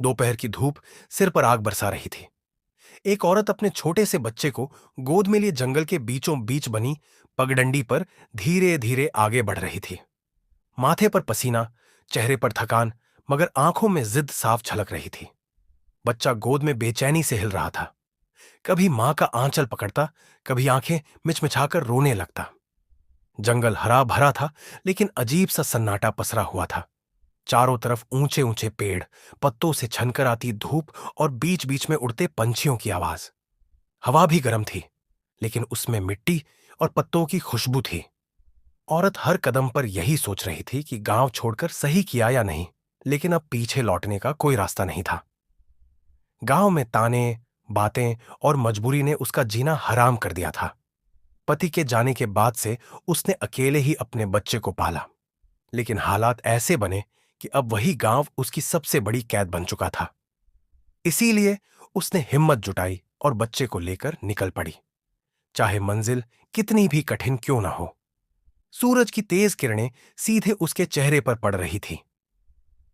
दोपहर की धूप सिर पर आग बरसा रही थी। एक औरत अपने छोटे से बच्चे को गोद में लिए जंगल के बीचों बीच बनी पगडंडी पर धीरे धीरे आगे बढ़ रही थी। माथे पर पसीना, चेहरे पर थकान, मगर आंखों में जिद साफ झलक रही थी। बच्चा गोद में बेचैनी से हिल रहा था। कभी मां का आंचल पकड़ता, कभी आंखें मिचमिचाकर रोने लगता। जंगल हरा भरा था, लेकिन अजीब सा सन्नाटा पसरा हुआ था। चारों तरफ ऊंचे ऊंचे पेड़, पत्तों से छनकर आती धूप और बीच बीच में उड़ते पंछियों की आवाज। हवा भी गर्म थी, लेकिन उसमें मिट्टी और पत्तों की खुशबू थी। औरत हर कदम पर यही सोच रही थी कि गांव छोड़कर सही किया या नहीं, लेकिन अब पीछे लौटने का कोई रास्ता नहीं था। गांव में ताने, बातें और मजबूरी ने उसका जीना हराम कर दिया था। पति के जाने के बाद से उसने अकेले ही अपने बच्चे को पाला, लेकिन हालात ऐसे बने कि अब वही गांव उसकी सबसे बड़ी कैद बन चुका था। इसीलिए उसने हिम्मत जुटाई और बच्चे को लेकर निकल पड़ी, चाहे मंजिल कितनी भी कठिन क्यों ना हो। सूरज की तेज किरणें सीधे उसके चेहरे पर पड़ रही थी।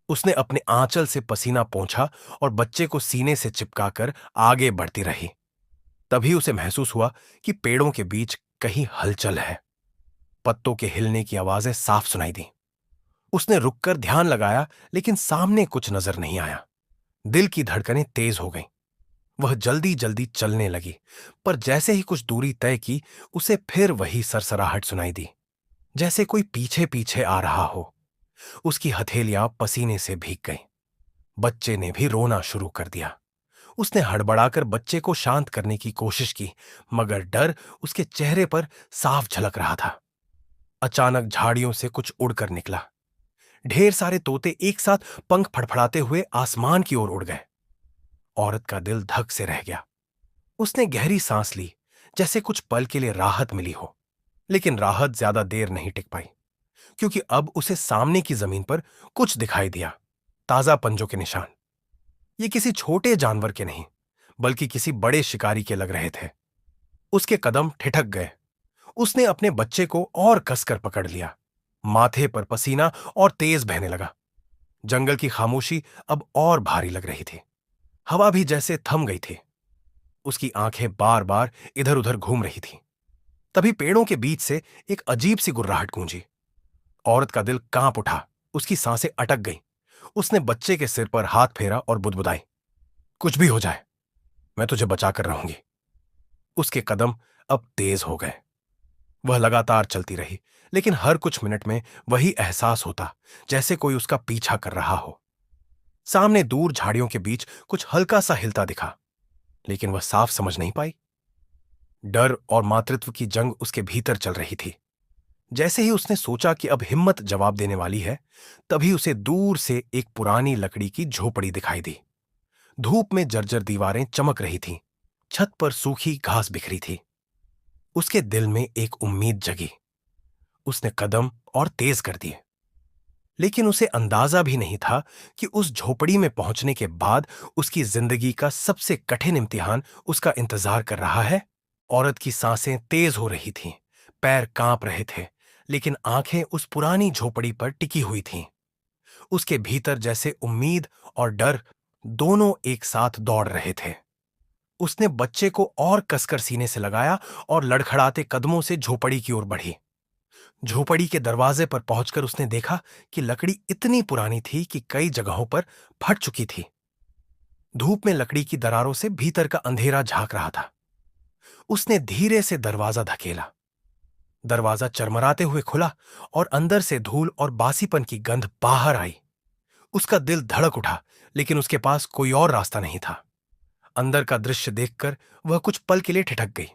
उसने अपने आंचल से पसीना पोंछा और बच्चे को सीने से चिपकाकर आगे बढ़ती रही। तभी उसे महसूस हुआ कि पेड़ों के बीच कहीं हलचल है। पत्तों के हिलने की आवाजें साफ सुनाई दी। उसने रुककर ध्यान लगाया, लेकिन सामने कुछ नजर नहीं आया। दिल की धड़कनें तेज हो गईं। वह जल्दी जल्दी चलने लगी, पर जैसे ही कुछ दूरी तय की, उसे फिर वही सरसराहट सुनाई दी, जैसे कोई पीछे पीछे आ रहा हो। उसकी हथेलियां पसीने से भीग गईं। बच्चे ने भी रोना शुरू कर दिया। उसने हड़बड़ाकर बच्चे को शांत करने की कोशिश की, मगर डर उसके चेहरे पर साफ झलक रहा था। अचानक झाड़ियों से कुछ उड़कर निकला। ढेर सारे तोते एक साथ पंख फड़फड़ाते हुए आसमान की ओर उड़ गए। औरत का दिल धक से रह गया। उसने गहरी सांस ली, जैसे कुछ पल के लिए राहत मिली हो। लेकिन राहत ज्यादा देर नहीं टिक पाई, क्योंकि अब उसे सामने की जमीन पर कुछ दिखाई दिया। ताजा पंजों के निशान। ये किसी छोटे जानवर के नहीं, बल्कि किसी बड़े शिकारी के लग रहे थे। उसके कदम ठिठक गए। उसने अपने बच्चे को और कसकर पकड़ लिया। माथे पर पसीना और तेज बहने लगा। जंगल की खामोशी अब और भारी लग रही थी। हवा भी जैसे थम गई थी। उसकी आंखें बार बार इधर उधर घूम रही थीं। तभी पेड़ों के बीच से एक अजीब सी गुर्राहट गूंजी। औरत का दिल कांप उठा। उसकी सांसें अटक गईं। उसने बच्चे के सिर पर हाथ फेरा और बुदबुदाई, कुछ भी हो जाए, मैं तुझे बचा कर रहूंगी। उसके कदम अब तेज हो गए। वह लगातार चलती रही, लेकिन हर कुछ मिनट में वही एहसास होता, जैसे कोई उसका पीछा कर रहा हो। सामने दूर झाड़ियों के बीच कुछ हल्का सा हिलता दिखा, लेकिन वह साफ समझ नहीं पाई। डर और मातृत्व की जंग उसके भीतर चल रही थी। जैसे ही उसने सोचा कि अब हिम्मत जवाब देने वाली है, तभी उसे दूर से एक पुरानी लकड़ी की झोपड़ी दिखाई दी। धूप में जर्जर दीवारें चमक रही थीं। छत पर सूखी घास बिखरी थी। उसके दिल में एक उम्मीद जगी। उसने कदम और तेज कर दिए, लेकिन उसे अंदाजा भी नहीं था कि उस झोपड़ी में पहुंचने के बाद उसकी जिंदगी का सबसे कठिन इम्तिहान उसका इंतजार कर रहा है। औरत की सांसें तेज हो रही थीं, पैर कांप रहे थे, लेकिन आंखें उस पुरानी झोपड़ी पर टिकी हुई थीं। उसके भीतर जैसे उम्मीद और डर दोनों एक साथ दौड़ रहे थे। उसने बच्चे को और कसकर सीने से लगाया और लड़खड़ाते कदमों से झोपड़ी की ओर बढ़ी। झोपड़ी के दरवाजे पर पहुंचकर उसने देखा कि लकड़ी इतनी पुरानी थी कि कई जगहों पर फट चुकी थी। धूप में लकड़ी की दरारों से भीतर का अंधेरा झांक रहा था। उसने धीरे से दरवाजा धकेला। दरवाजा चरमराते हुए खुला और अंदर से धूल और बासीपन की गंध बाहर आई। उसका दिल धड़क उठा, लेकिन उसके पास कोई और रास्ता नहीं था। अंदर का दृश्य देखकर वह कुछ पल के लिए ठिठक गई।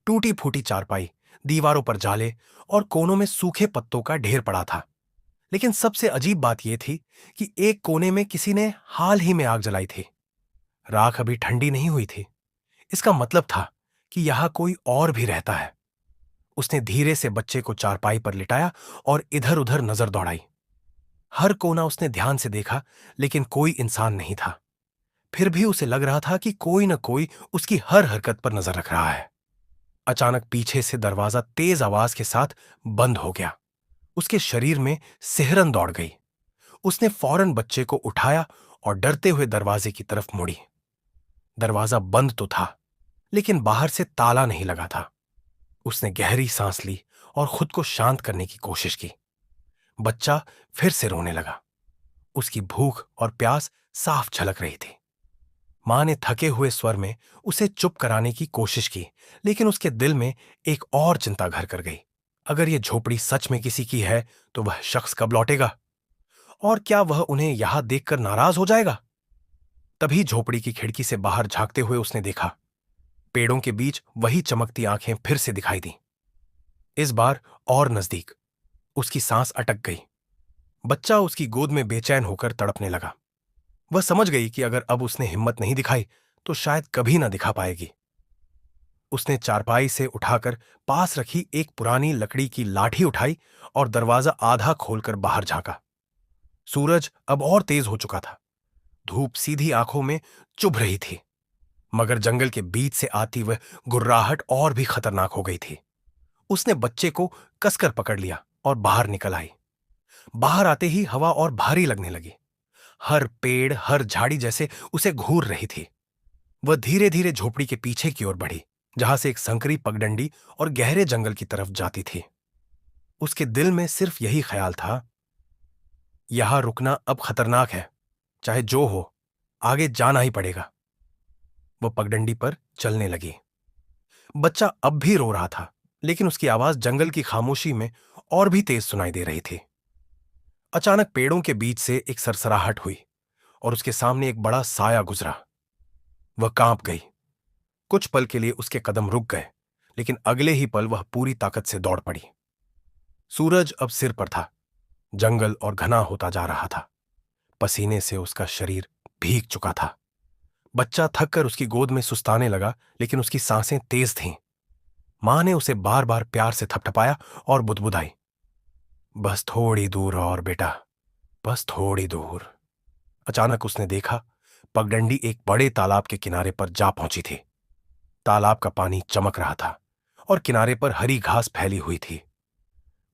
टूटी फूटी चारपाई, दीवारों पर जाले और कोनों में सूखे पत्तों का ढेर पड़ा था। लेकिन सबसे अजीब बात यह थी कि एक कोने में किसी ने हाल ही में आग जलाई थी। राख अभी ठंडी नहीं हुई थी। इसका मतलब था कि यहां कोई और भी रहता है। उसने धीरे से बच्चे को चारपाई पर लिटाया और इधर उधर नजर दौड़ाई। हर कोना उसने ध्यान से देखा, लेकिन कोई इंसान नहीं था। फिर भी उसे लग रहा था कि कोई न कोई उसकी हर हरकत पर नजर रख रहा है। अचानक पीछे से दरवाजा तेज आवाज के साथ बंद हो गया। उसके शरीर में सिहरन दौड़ गई। उसने फौरन बच्चे को उठाया और डरते हुए दरवाजे की तरफ मुड़ी। दरवाजा बंद तो था, लेकिन बाहर से ताला नहीं लगा था। उसने गहरी सांस ली और खुद को शांत करने की कोशिश की। बच्चा फिर से रोने लगा। उसकी भूख और प्यास साफ झलक रही थी। मां ने थके हुए स्वर में उसे चुप कराने की कोशिश की, लेकिन उसके दिल में एक और चिंता घर कर गई। अगर यह झोपड़ी सच में किसी की है तो वह शख्स कब लौटेगा, और क्या वह उन्हें यहां देखकर नाराज हो जाएगा? तभी झोपड़ी की खिड़की से बाहर झांकते हुए उसने देखा, पेड़ों के बीच वही चमकती आंखें फिर से दिखाई दी। इस बार और नजदीक। उसकी सांस अटक गई। बच्चा उसकी गोद में बेचैन होकर तड़पने लगा। वह समझ गई कि अगर अब उसने हिम्मत नहीं दिखाई तो शायद कभी ना दिखा पाएगी। उसने चारपाई से उठाकर पास रखी एक पुरानी लकड़ी की लाठी उठाई और दरवाजा आधा खोलकर बाहर झांका। सूरज अब और तेज हो चुका था। धूप सीधी आंखों में चुभ रही थी, मगर जंगल के बीच से आती वह गुर्राहट और भी खतरनाक हो गई थी। उसने बच्चे को कसकर पकड़ लिया और बाहर निकल आई। बाहर आते ही हवा और भारी लगने लगी। हर पेड़, हर झाड़ी जैसे उसे घूर रही थी। वह धीरे धीरे झोपड़ी के पीछे की ओर बढ़ी, जहां से एक संकरी पगडंडी और गहरे जंगल की तरफ जाती थी। उसके दिल में सिर्फ यही ख्याल था, यहां रुकना अब खतरनाक है, चाहे जो हो, आगे जाना ही पड़ेगा। वह पगडंडी पर चलने लगी। बच्चा अब भी रो रहा था, लेकिन उसकी आवाज जंगल की खामोशी में और भी तेज सुनाई दे रही थी। अचानक पेड़ों के बीच से एक सरसराहट हुई और उसके सामने एक बड़ा साया गुजरा। वह कांप गई। कुछ पल के लिए उसके कदम रुक गए, लेकिन अगले ही पल वह पूरी ताकत से दौड़ पड़ी। सूरज अब सिर पर था। जंगल और घना होता जा रहा था। पसीने से उसका शरीर भीग चुका था। बच्चा थककर उसकी गोद में सुस्ताने लगा, लेकिन उसकी सांसें तेज थीं। मां ने उसे बार बार प्यार से थपथपाया और बुदबुदाई, बस थोड़ी दूर और बेटा, बस थोड़ी दूर। अचानक उसने देखा, पगडंडी एक बड़े तालाब के किनारे पर जा पहुंची थी। तालाब का पानी चमक रहा था और किनारे पर हरी घास फैली हुई थी।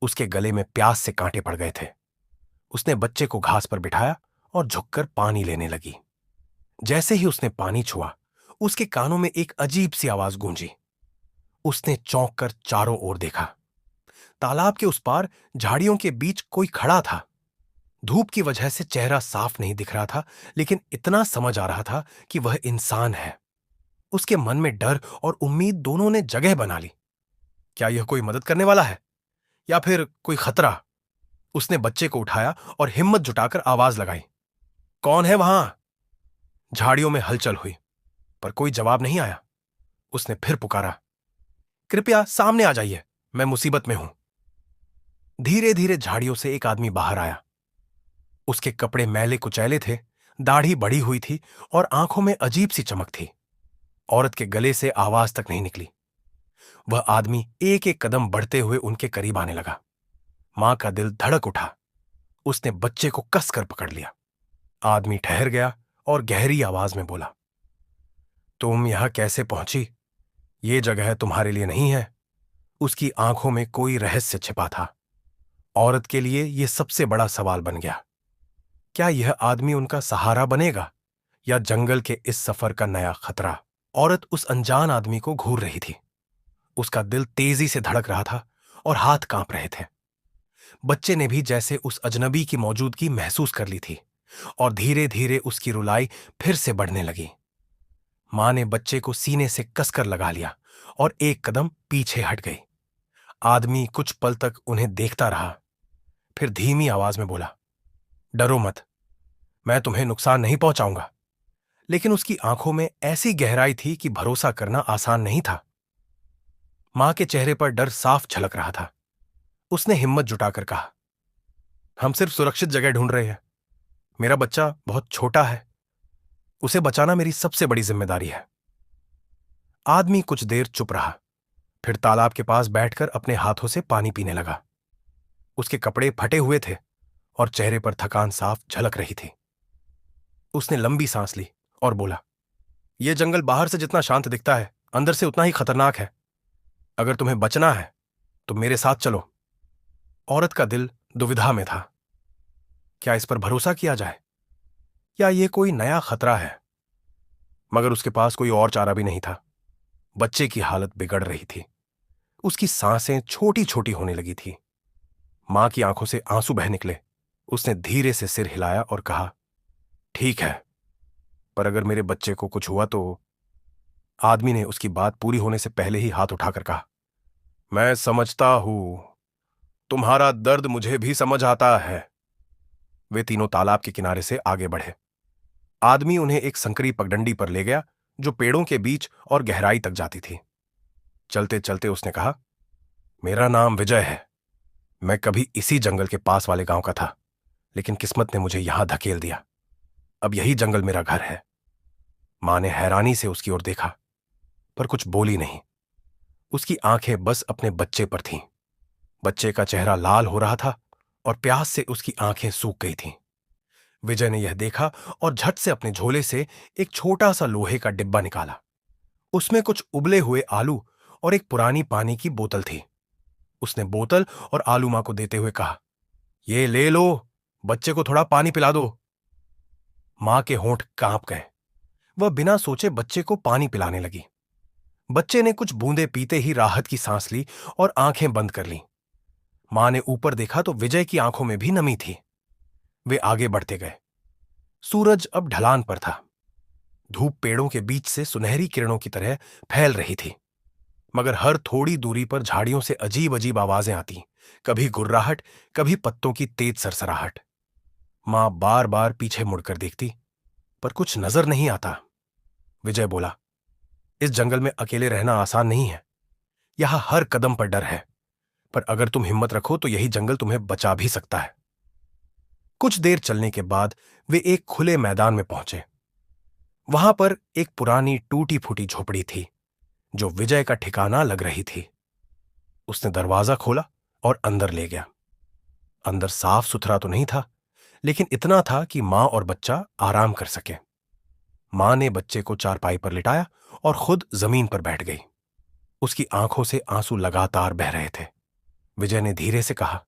उसके गले में प्यास से कांटे पड़ गए थे। उसने बच्चे को घास पर बिठाया और झुककर पानी लेने लगी। जैसे ही उसने पानी छुआ, उसके कानों में एक अजीब सी आवाज गूंजी। उसने चौंक कर चारों ओर देखा। तालाब के उस पार झाड़ियों के बीच कोई खड़ा था। धूप की वजह से चेहरा साफ नहीं दिख रहा था, लेकिन इतना समझ आ रहा था कि वह इंसान है। उसके मन में डर और उम्मीद दोनों ने जगह बना ली। क्या यह कोई मदद करने वाला है या फिर कोई खतरा? उसने बच्चे को उठाया और हिम्मत जुटाकर आवाज लगाई, कौन है वहां? झाड़ियों में हलचल हुई, पर कोई जवाब नहीं आया। उसने फिर पुकारा, कृपया सामने आ जाइए, मैं मुसीबत में हूं। धीरे धीरे झाड़ियों से एक आदमी बाहर आया। उसके कपड़े मैले कुचैले थे, दाढ़ी बढ़ी हुई थी और आंखों में अजीब सी चमक थी। औरत के गले से आवाज तक नहीं निकली। वह आदमी एक एक कदम बढ़ते हुए उनके करीब आने लगा। मां का दिल धड़क उठा। उसने बच्चे को कसकर पकड़ लिया। आदमी ठहर गया और गहरी आवाज में बोला, तुम यहां कैसे पहुंची? ये जगह तुम्हारे लिए नहीं है। उसकी आंखों में कोई रहस्य छिपा था। औरत के लिए यह सबसे बड़ा सवाल बन गया। क्या यह आदमी उनका सहारा बनेगा या जंगल के इस सफर का नया खतरा? औरत उस अनजान आदमी को घूर रही थी। उसका दिल तेजी से धड़क रहा था और हाथ कांप रहे थे। बच्चे ने भी जैसे उस अजनबी की मौजूदगी महसूस कर ली थी और धीरे धीरे उसकी रुलाई फिर से बढ़ने लगी। मां ने बच्चे को सीने से कसकर लगा लिया और एक कदम पीछे हट गई। आदमी कुछ पल तक उन्हें देखता रहा, फिर धीमी आवाज में बोला, डरो मत, मैं तुम्हें नुकसान नहीं पहुंचाऊंगा। लेकिन उसकी आंखों में ऐसी गहराई थी कि भरोसा करना आसान नहीं था। मां के चेहरे पर डर साफ झलक रहा था। उसने हिम्मत जुटाकर कहा, हम सिर्फ सुरक्षित जगह ढूंढ रहे हैं। मेरा बच्चा बहुत छोटा है, उसे बचाना मेरी सबसे बड़ी जिम्मेदारी है। आदमी कुछ देर चुप रहा, फिर तालाब के पास बैठकर अपने हाथों से पानी पीने लगा। उसके कपड़े फटे हुए थे और चेहरे पर थकान साफ झलक रही थी। उसने लंबी सांस ली और बोला, यह जंगल बाहर से जितना शांत दिखता है, अंदर से उतना ही खतरनाक है। अगर तुम्हें बचना है तो मेरे साथ चलो। औरत का दिल दुविधा में था। क्या इस पर भरोसा किया जाए या ये कोई नया खतरा है? मगर उसके पास कोई और चारा भी नहीं था। बच्चे की हालत बिगड़ रही थी। उसकी सांसें छोटी छोटी होने लगी थी। मां की आंखों से आंसू बह निकले। उसने धीरे से सिर हिलाया और कहा, ठीक है, पर अगर मेरे बच्चे को कुछ हुआ तो? आदमी ने उसकी बात पूरी होने से पहले ही हाथ उठाकर कहा, मैं समझता हूं, तुम्हारा दर्द मुझे भी समझ आता है। वे तीनों तालाब के किनारे से आगे बढ़े। आदमी उन्हें एक संकरी पगडंडी पर ले गया जो पेड़ों के बीच और गहराई तक जाती थी। चलते चलते उसने कहा, मेरा नाम विजय है। मैं कभी इसी जंगल के पास वाले गांव का था, लेकिन किस्मत ने मुझे यहां धकेल दिया। अब यही जंगल मेरा घर है। मां ने हैरानी से उसकी ओर देखा, पर कुछ बोली नहीं। उसकी आंखें बस अपने बच्चे पर थीं। बच्चे का चेहरा लाल हो रहा था और प्यास से उसकी आंखें सूख गई थीं। विजय ने यह देखा और झट से अपने झोले से एक छोटा सा लोहे का डिब्बा निकाला। उसमें कुछ उबले हुए आलू और एक पुरानी पानी की बोतल थी। उसने बोतल और आलू मां को देते हुए कहा, ये ले लो, बच्चे को थोड़ा पानी पिला दो। मां के होंठ कांप गए। वह बिना सोचे बच्चे को पानी पिलाने लगी। बच्चे ने कुछ बूंदे पीते ही राहत की सांस ली और आंखें बंद कर लीं। मां ने ऊपर देखा तो विजय की आंखों में भी नमी थी। वे आगे बढ़ते गए। सूरज अब ढलान पर था। धूप पेड़ों के बीच से सुनहरी किरणों की तरह फैल रही थी। मगर हर थोड़ी दूरी पर झाड़ियों से अजीब अजीब आवाजें आती, कभी गुर्राहट, कभी पत्तों की तेज सरसराहट। मां बार बार पीछे मुड़कर देखती, पर कुछ नजर नहीं आता। विजय बोला, इस जंगल में अकेले रहना आसान नहीं है। यहां हर कदम पर डर है, पर अगर तुम हिम्मत रखो तो यही जंगल तुम्हें बचा भी सकता है। कुछ देर चलने के बाद वे एक खुले मैदान में पहुंचे। वहां पर एक पुरानी टूटी फूटी झोपड़ी थी जो विजय का ठिकाना लग रही थी। उसने दरवाजा खोला और अंदर ले गया। अंदर साफ सुथरा तो नहीं था, लेकिन इतना था कि मां और बच्चा आराम कर सके। मां ने बच्चे को चारपाई पर लिटाया और खुद जमीन पर बैठ गई। उसकी आंखों से आंसू लगातार बह रहे थे। विजय ने धीरे से कहा,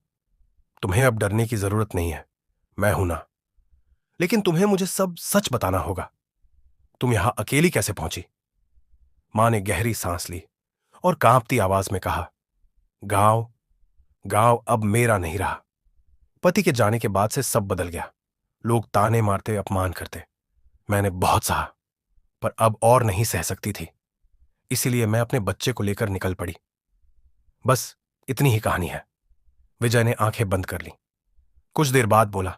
तुम्हें अब डरने की जरूरत नहीं है, मैं हूं ना। लेकिन तुम्हें मुझे सब सच बताना होगा। तुम यहां अकेली कैसे पहुंची? मां ने गहरी सांस ली और कांपती आवाज में कहा, गांव गांव अब मेरा नहीं रहा। पति के जाने के बाद से सब बदल गया। लोग ताने मारते, अपमान करते। मैंने बहुत सहा, पर अब और नहीं सह सकती थी। इसीलिए मैं अपने बच्चे को लेकर निकल पड़ी। बस इतनी ही कहानी है। विजय ने आंखें बंद कर ली। कुछ देर बाद बोला,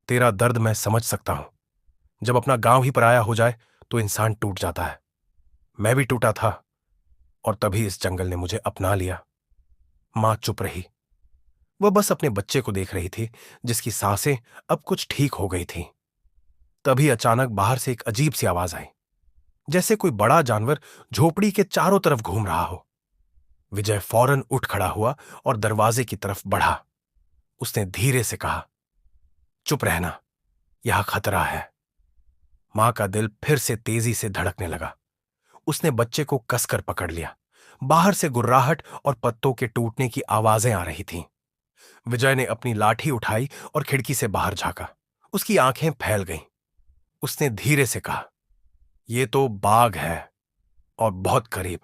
तेरा दर्द मैं समझ सकता हूं। जब अपना गांव ही पराया हो जाए तो इंसान टूट जाता है। मैं भी टूटा था, और तभी इस जंगल ने मुझे अपना लिया। मां चुप रही। वह बस अपने बच्चे को देख रही थी, जिसकी सांसें अब कुछ ठीक हो गई थीं। तभी अचानक बाहर से एक अजीब सी आवाज आई, जैसे कोई बड़ा जानवर झोपड़ी के चारों तरफ घूम रहा हो। विजय फौरन उठ खड़ा हुआ और दरवाजे की तरफ बढ़ा। उसने धीरे से कहा, चुप रहना, यह खतरा है। मां का दिल फिर से तेजी से धड़कने लगा। उसने बच्चे को कसकर पकड़ लिया। बाहर से गुर्राहट और पत्तों के टूटने की आवाजें आ रही थीं। विजय ने अपनी लाठी उठाई और खिड़की से बाहर झांका। उसकी आंखें फैल गईं। उसने धीरे से कहा, यह तो बाघ है, और बहुत करीब।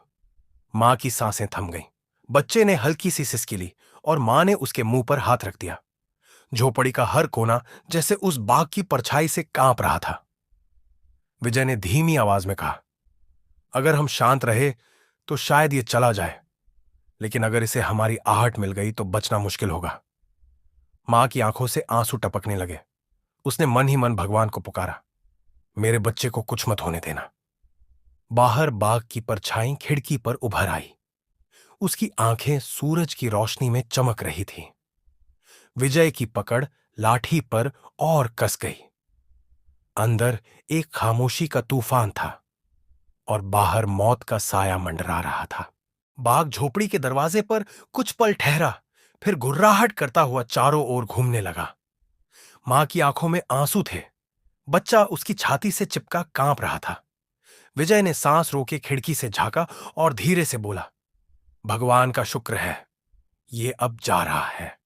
मां की सांसें थम गईं। बच्चे ने हल्की सी सिसकी ली और मां ने उसके मुंह पर हाथ रख दिया। झोपड़ी का हर कोना जैसे उस बाघ की परछाई से कांप रहा था। विजय ने धीमी आवाज में कहा, अगर हम शांत रहे तो शायद ये चला जाए, लेकिन अगर इसे हमारी आहट मिल गई तो बचना मुश्किल होगा। मां की आंखों से आंसू टपकने लगे। उसने मन ही मन भगवान को पुकारा, मेरे बच्चे को कुछ मत होने देना। बाहर बाघ की परछाई खिड़की पर उभर आई। उसकी आंखें सूरज की रोशनी में चमक रही थीं। विजय की पकड़ लाठी पर और कस गई। अंदर एक खामोशी का तूफान था और बाहर मौत का साया मंडरा रहा था। बाघ झोपड़ी के दरवाजे पर कुछ पल ठहरा, फिर गुर्राहट करता हुआ चारों ओर घूमने लगा। मां की आंखों में आंसू थे। बच्चा उसकी छाती से चिपका कांप रहा था। विजय ने सांस रोके खिड़की से झांका और धीरे से बोला, भगवान का शुक्र है, ये अब जा रहा है।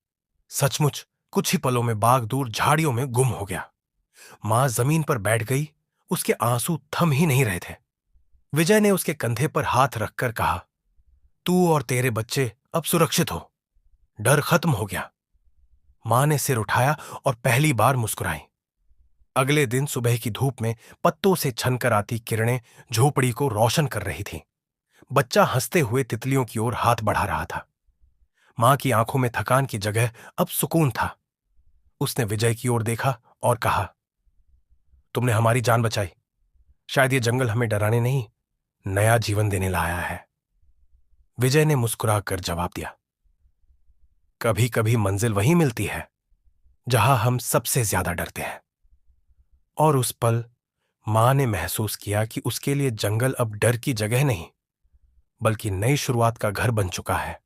सचमुच कुछ ही पलों में बाघ दूर झाड़ियों में गुम हो गया। मां जमीन पर बैठ गई। उसके आंसू थम ही नहीं रहे थे। विजय ने उसके कंधे पर हाथ रखकर कहा, तू और तेरे बच्चे अब सुरक्षित हो। डर खत्म हो गया। मां ने सिर उठाया और पहली बार मुस्कुराई। अगले दिन सुबह की धूप में पत्तों से छनकर आती किरणें झोपड़ी को रोशन कर रही थीं। बच्चा हंसते हुए तितलियों की ओर हाथ बढ़ा रहा था। मां की आंखों में थकान की जगह अब सुकून था। उसने विजय की ओर देखा और कहा, तुमने हमारी जान बचाई। शायद ये जंगल हमें डराने नहीं, नया जीवन देने लाया है। विजय ने मुस्कुराकर जवाब दिया, कभी कभी मंजिल वहीं मिलती है जहां हम सबसे ज्यादा डरते हैं। और उस पल मां ने महसूस किया कि उसके लिए जंगल अब डर की जगह नहीं, बल्कि नई शुरुआत का घर बन चुका है।